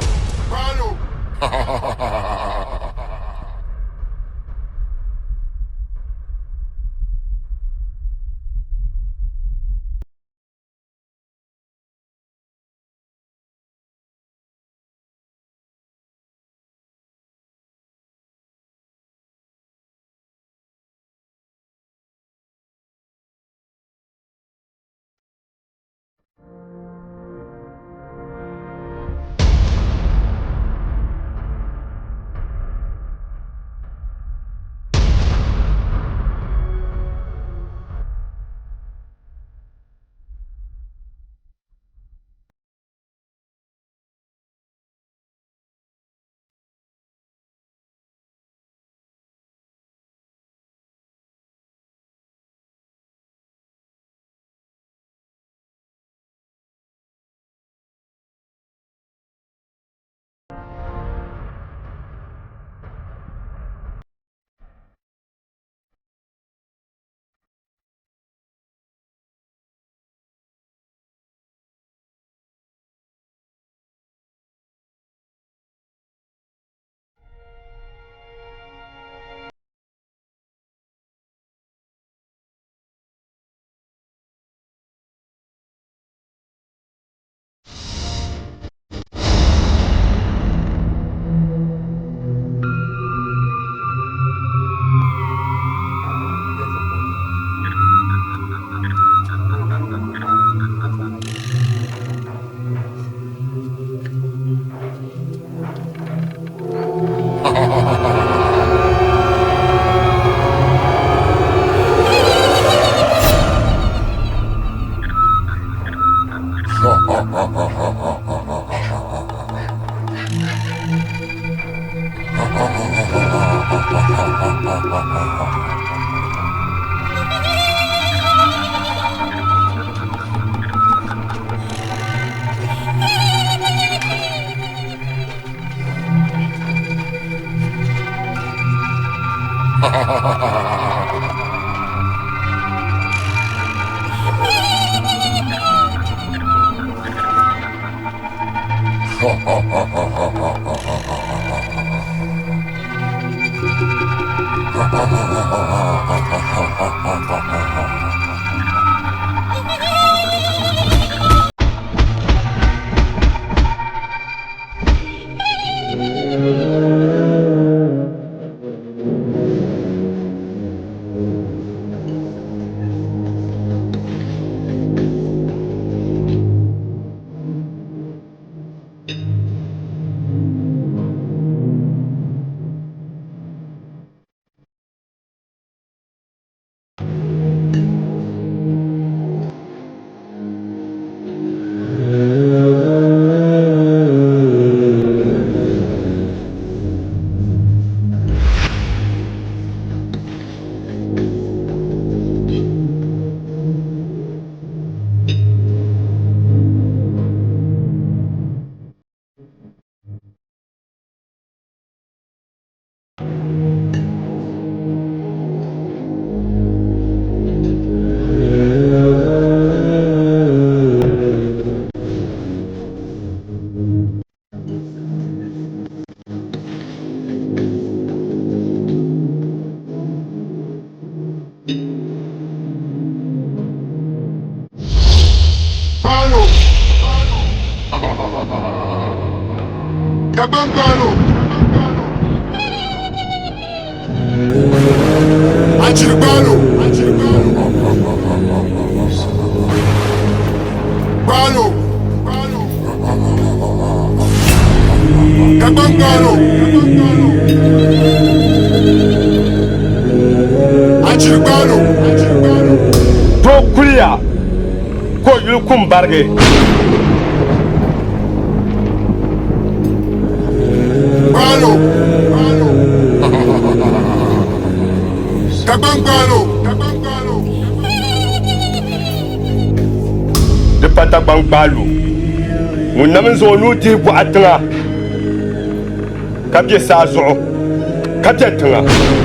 G: Barge.
H: Balo. Tabangalo.
G: De patabang balo. Mun namin zo nu di bu atanga. Kabye sa zo. Kabye tanga.